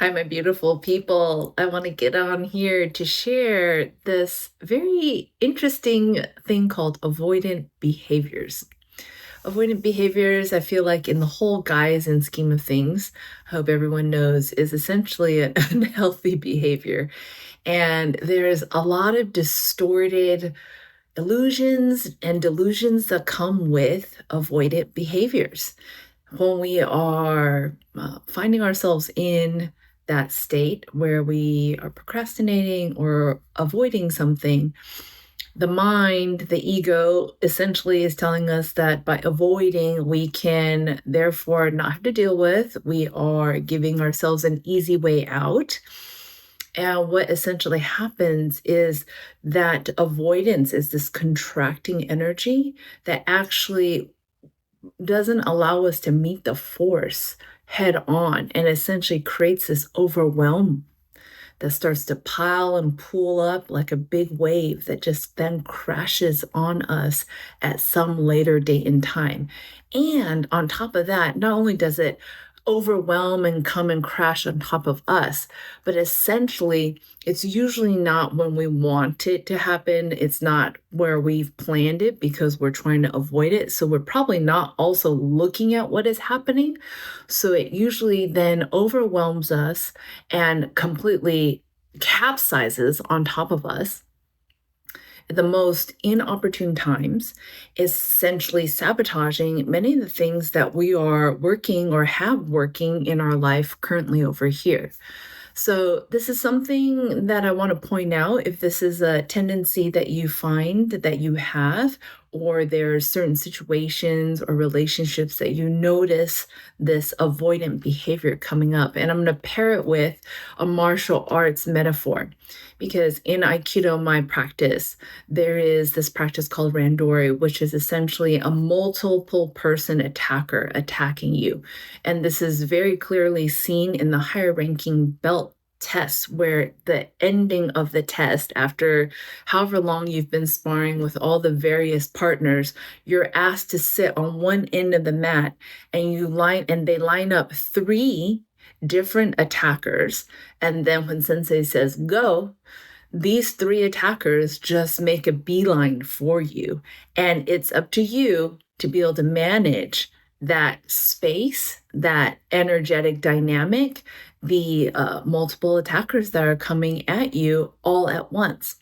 Hi, my beautiful people. I want to get on here to share this very interesting thing called avoidant behaviors. Avoidant behaviors, I feel like, in the whole guise and scheme of things, I hope everyone knows, is essentially an unhealthy behavior. And there's a lot of distorted illusions and delusions that come with avoidant behaviors when we are finding ourselves in that state where we are procrastinating or avoiding something, the mind, the ego, essentially is telling us that by avoiding, we can therefore not have to deal with. We are giving ourselves an easy way out. And what essentially happens is that avoidance is this contracting energy that actually doesn't allow us to meet the force head on and essentially creates this overwhelm that starts to pile and pool up like a big wave that just then crashes on us at some later date in time. And on top of that, not only does it overwhelm and come and crash on top of us, but essentially it's usually not when we want it to happen. It's not where we've planned it because we're trying to avoid it. So we're probably not also looking at what is happening. So it usually then overwhelms us and completely capsizes on top of us at the most inopportune times, essentially sabotaging many of the things that we are working or have working in our life currently over here. So, this is something that I want to point out if this is a tendency that you find that you have, or there's certain situations or relationships that you notice this avoidant behavior coming up. And I'm going to pair it with a martial arts metaphor because in Aikido, my practice, there is this practice called randori, which is essentially a multiple person attacker attacking you. And this is very clearly seen in the higher ranking belt tests, where the ending of the test, after however long you've been sparring with all the various partners, you're asked to sit on one end of the mat and they line up three different attackers. And then when sensei says go, these three attackers just make a beeline for you. And it's up to you to be able to manage that space, that energetic dynamic, the multiple attackers that are coming at you all at once.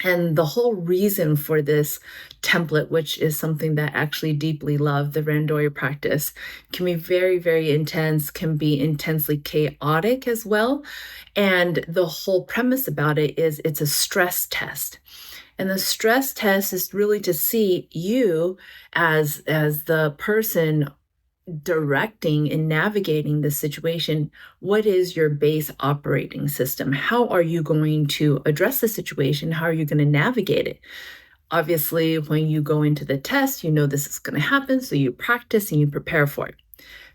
And the whole reason for this template, which is something that I actually deeply love, the Randori practice, can be very, very intense, can be intensely chaotic as well. And the whole premise about it is it's a stress test. And the stress test is really to see you as the person directing and navigating the situation. What is your base operating system? How are you going to address the situation? How are you going to navigate it? Obviously, when you go into the test, you know this is going to happen, so you practice and you prepare for it.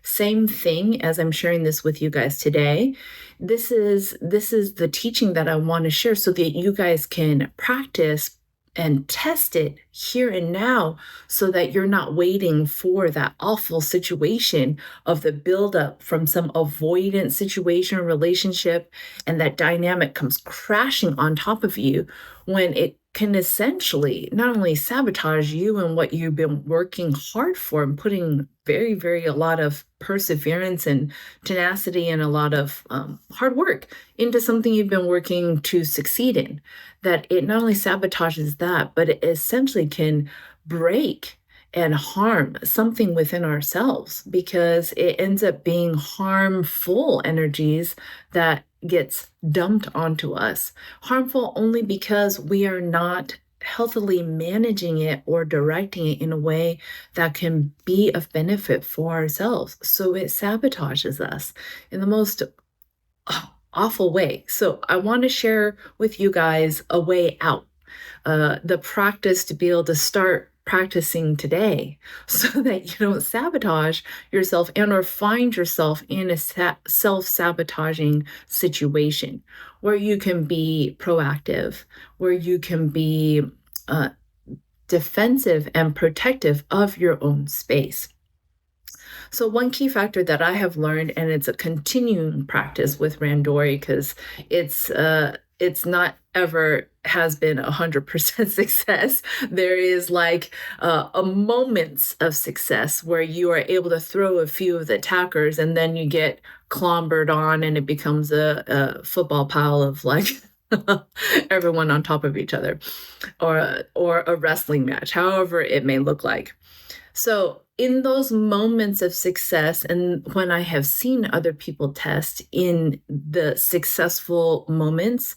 Same thing as I'm sharing this with you guys today. This is the teaching that I want to share so that you guys can practice and test it here and now so that you're not waiting for that awful situation of the buildup from some avoidant situation or relationship, and that dynamic comes crashing on top of you when it can essentially not only sabotage you and what you've been working hard for and putting very, very a lot of perseverance and tenacity and a lot of hard work into something you've been working to succeed in, that it not only sabotages that, but it essentially can break and harm something within ourselves because it ends up being harmful energies that gets dumped onto us. Harmful only because we are not healthily managing it or directing it in a way that can be of benefit for ourselves. So it sabotages us in the most awful way. So I want to share with you guys a way out, the practice to be able to start practicing today so that you don't sabotage yourself and or find yourself in a self-sabotaging situation where you can be proactive, where you can be defensive and protective of your own space. So one key factor that I have learned, and it's a continuing practice with Randori, because it's not ever has been 100% success. There is like a moments of success where you are able to throw a few of the attackers, and then you get clombered on, and it becomes a football pile of like everyone on top of each other, or a wrestling match, however it may look like. So, in those moments of success, and when I have seen other people test in the successful moments,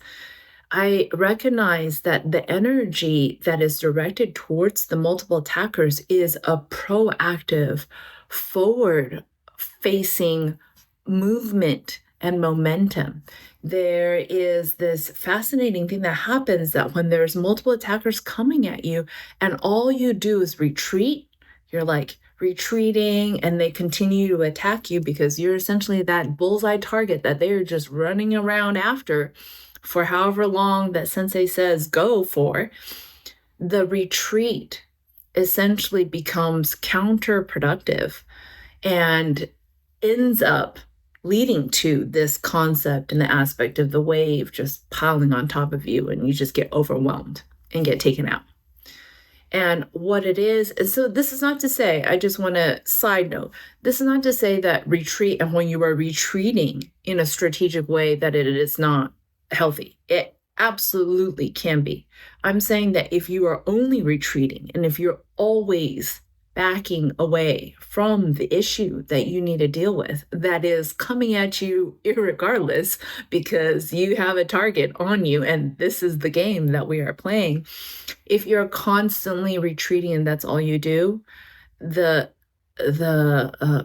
I recognize that the energy that is directed towards the multiple attackers is a proactive, forward facing movement and momentum. There is this fascinating thing that happens that when there's multiple attackers coming at you and all you do is retreat, you're like retreating and they continue to attack you because you're essentially that bullseye target that they're just running around after for however long that sensei says go for. The retreat essentially becomes counterproductive and ends up leading to this concept and the aspect of the wave just piling on top of you, and you just get overwhelmed and get taken out. And what it is, so this is not to say, I just want to side note, this is not to say that retreat, and when you are retreating in a strategic way, that it is not healthy. It absolutely can be. I'm saying that if you are only retreating and if you're always backing away from the issue that you need to deal with, that is coming at you irregardless because you have a target on you and this is the game that we are playing. If you're constantly retreating and that's all you do, the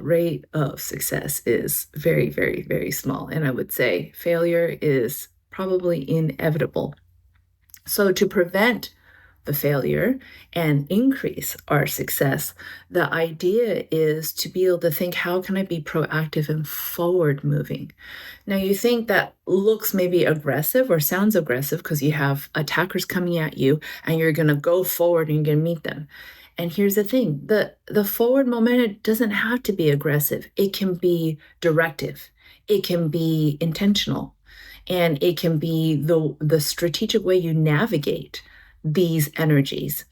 rate of success is very, very, very small. And I would say failure is probably inevitable. So to prevent the failure and increase our success, the idea is to be able to think, how can I be proactive and forward moving? Now, you think that looks maybe aggressive or sounds aggressive because you have attackers coming at you and you're going to go forward and you're going to meet them. And here's the thing, the forward momentum doesn't have to be aggressive. It can be directive. It can be intentional. And it can be the strategic way you navigate these energies.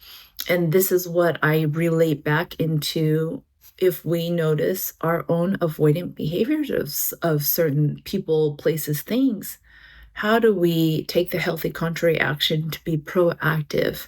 And this is what I relate back into if we notice our own avoidant behaviors of certain people, places, things. How do we take the healthy contrary action to be proactive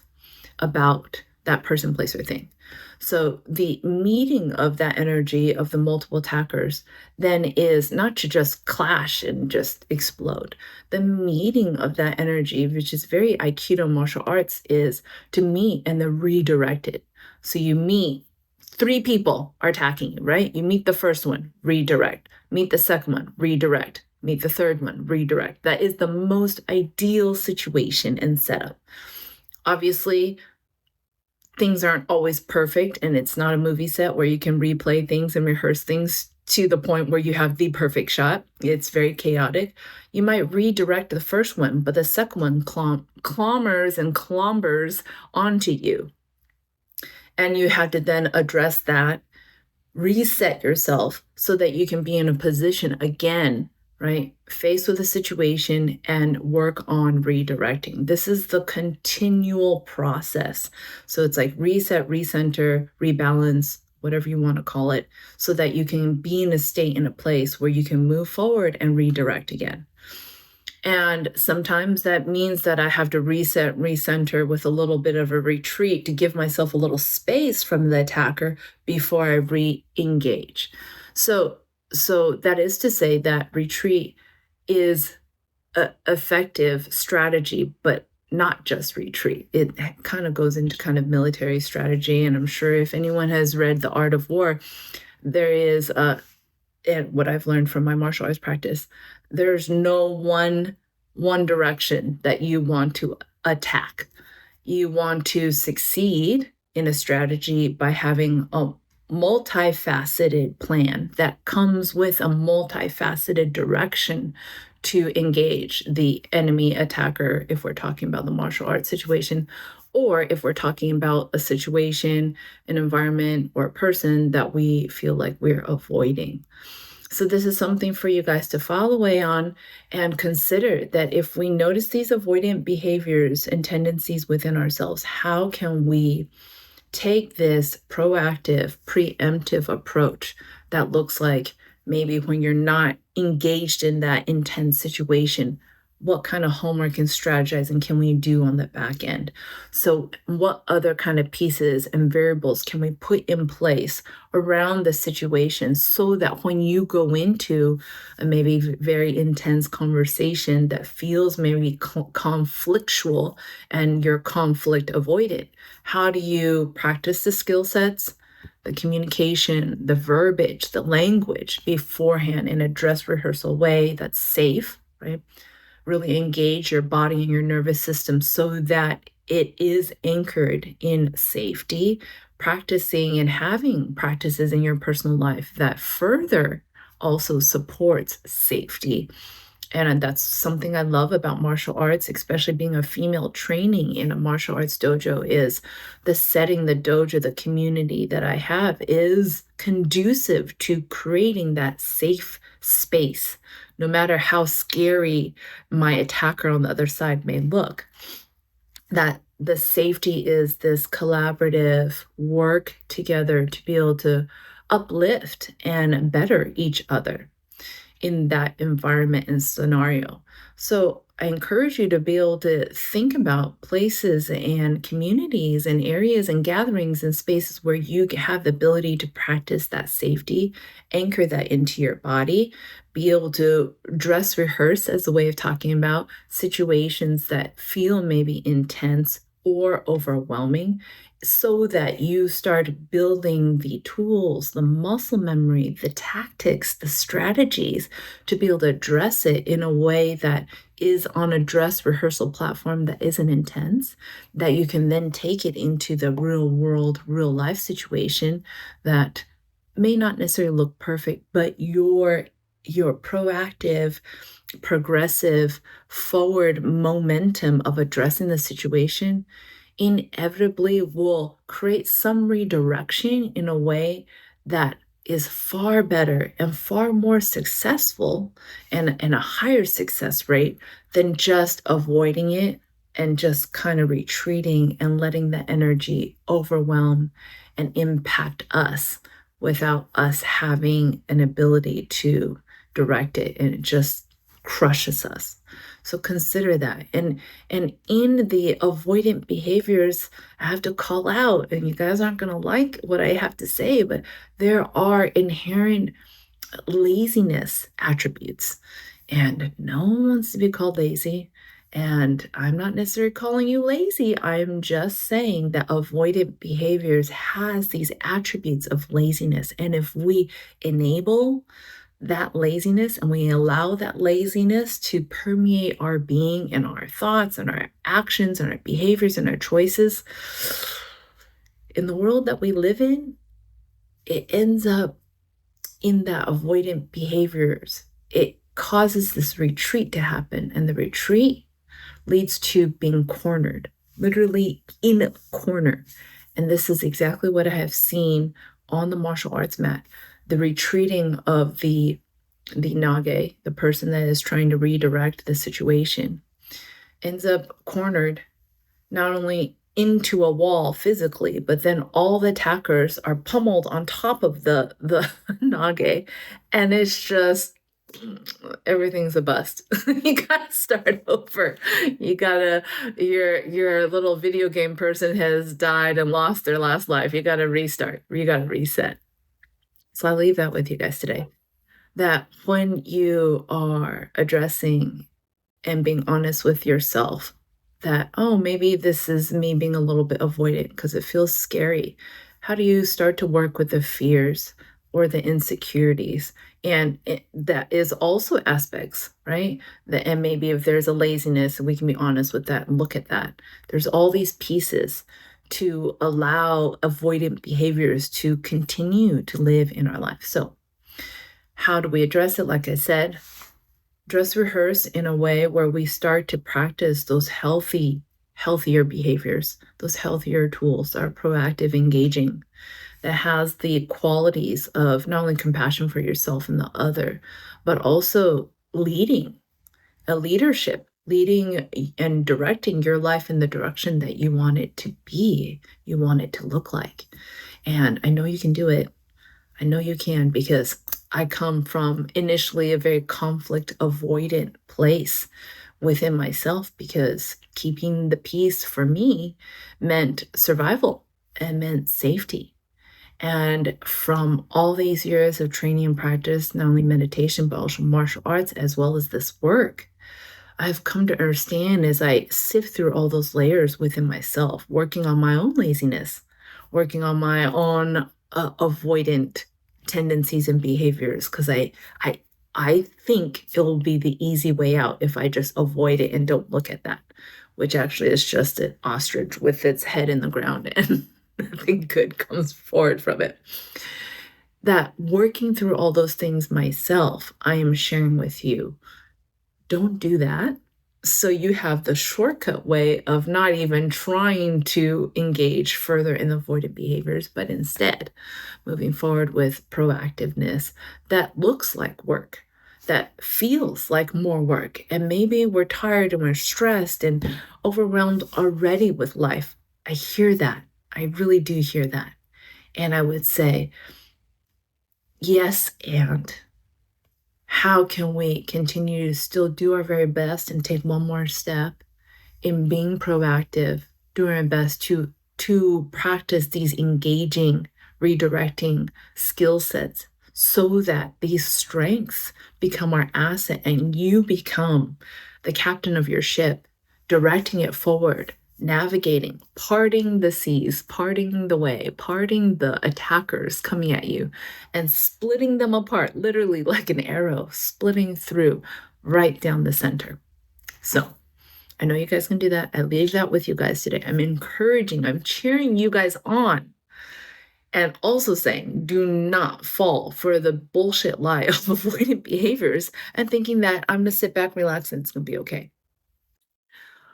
about that person, place, or thing? So the meeting of that energy of the multiple attackers then is not to just clash and just explode. The meeting of that energy, which is very Aikido martial arts, is to meet and then redirect it. So you meet, 3 people are attacking you, right? You meet the first one, redirect. Meet the second one, redirect. Meet the third one, redirect. That is the most ideal situation and setup. Obviously, things aren't always perfect, and it's not a movie set where you can replay things and rehearse things to the point where you have the perfect shot. It's very chaotic. You might redirect the first one, but the second one clombers and clombers onto you. And you have to then address that, reset yourself so that you can be in a position again, right? Faced with a situation and work on redirecting. This is the continual process. So it's like reset, recenter, rebalance, whatever you want to call it, so that you can be in a state, in a place where you can move forward and redirect again. And sometimes that means that I have to reset, recenter with a little bit of a retreat to give myself a little space from the attacker before I re-engage. So that is to say that retreat is an effective strategy, but not just retreat. It kind of goes into kind of military strategy. And I'm sure if anyone has read The Art of War, there is and what I've learned from my martial arts practice, there's no one direction that you want to attack. You want to succeed in a strategy by having a multifaceted plan that comes with a multifaceted direction to engage the enemy attacker, if we're talking about the martial arts situation, or if we're talking about a situation, an environment, or a person that we feel like we're avoiding. So, this is something for you guys to follow away on and consider that if we notice these avoidant behaviors and tendencies within ourselves, how can we take this proactive, preemptive approach that looks like maybe when you're not engaged in that intense situation, what kind of homework and strategizing can we do on the back end? So, what other kind of pieces and variables can we put in place around the situation so that when you go into a maybe very intense conversation that feels maybe conflictual and you're conflict avoidant, how do you practice the skill sets, the communication, the verbiage, the language beforehand in a dress rehearsal way that's safe, right? Really engage your body and your nervous system so that it is anchored in safety, practicing and having practices in your personal life that further also supports safety. And that's something I love about martial arts, especially being a female training in a martial arts dojo, is the setting, the dojo, the community that I have is conducive to creating that safe space, no matter how scary my attacker on the other side may look. That the safety is this collaborative work together to be able to uplift and better each other in that environment and scenario. So I encourage you to be able to think about places and communities and areas and gatherings and spaces where you have the ability to practice that safety, anchor that into your body, be able to dress rehearse as a way of talking about situations that feel maybe intense or overwhelming, so that you start building the tools, the muscle memory, the tactics, the strategies to be able to address it in a way that is on a dress rehearsal platform that isn't intense, that you can then take it into the real world, real life situation that may not necessarily look perfect, but your proactive, progressive, forward momentum of addressing the situation inevitably will create some redirection in a way that is far better and far more successful and a higher success rate than just avoiding it and just kind of retreating and letting the energy overwhelm and impact us without us having an ability to direct it, and it just crushes us. So consider that. And in the avoidant behaviors, I have to call out, and you guys aren't going to like what I have to say, but there are inherent laziness attributes. And no one wants to be called lazy. And I'm not necessarily calling you lazy. I'm just saying that avoidant behaviors has these attributes of laziness. And if we enable that laziness and we allow that laziness to permeate our being and our thoughts and our actions and our behaviors and our choices, in the world that we live in, it ends up in that avoidant behaviors. It causes this retreat to happen, and the retreat leads to being cornered, literally in a corner. And this is exactly what I have seen on the martial arts mat. The retreating of the nage, the person that is trying to redirect the situation, ends up cornered not only into a wall physically, but then all the attackers are pummeled on top of the nage, and it's just everything's a bust. You gotta start over. You gotta your little video game person has died and lost their last life. You gotta restart. You gotta reset. So I'll leave that with you guys today. That when you are addressing and being honest with yourself, that, oh, maybe this is me being a little bit avoidant because it feels scary. How do you start to work with the fears or the insecurities? And that is also aspects, right? And maybe if there's a laziness, we can be honest with that and look at that. There's all these pieces to allow avoidant behaviors to continue to live in our life. So, how do we address it? Like I said, dress rehearse in a way where we start to practice those healthy healthier behaviors, those healthier tools that are proactive, engaging, that has the qualities of not only compassion for yourself and the other, but also leading and directing your life in the direction that you want it to be, you want it to look like. And I know you can do it. I know you can because I come from initially a very conflict avoidant place within myself because keeping the peace for me meant survival and meant safety. And from all these years of training and practice, not only meditation, but also martial arts, as well as this work, I've come to understand as I sift through all those layers within myself, working on my own laziness, working on my own avoidant tendencies and behaviors, because I, I think it will be the easy way out if I just avoid it and don't look at that, which actually is just an ostrich with its head in the ground and nothing good comes forward from it. That working through all those things myself, I am sharing with you, don't do that. So you have the shortcut way of not even trying to engage further in the avoidant behaviors, but instead moving forward with proactiveness that looks like work, that feels like more work. And maybe we're tired and we're stressed and overwhelmed already with life. I hear that. I really do hear that. And I would say, yes, and how can we continue to still do our very best and take one more step in being proactive, doing our best to practice these engaging, redirecting skill sets so that these strengths become our asset and you become the captain of your ship, directing it forward, navigating, parting the seas, parting the way, parting the attackers coming at you, and splitting them apart, literally like an arrow, splitting through right down the center. So, I know you guys can do that. I leave that with you guys today. I'm cheering you guys on. And also saying, do not fall for the bullshit lie of avoidant behaviors and thinking that I'm going to sit back, relax, and it's going to be okay.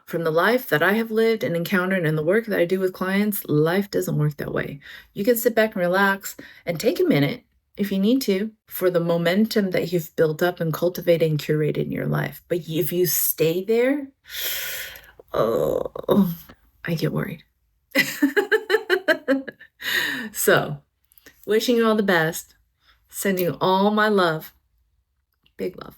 From the life that I have lived and encountered and the work that I do with clients, life doesn't work that way. You can sit back and relax and take a minute if you need to for the momentum that you've built up and cultivated and curated in your life. But if you stay there, oh, I get worried. So, wishing you all the best, sending you all my love, big love.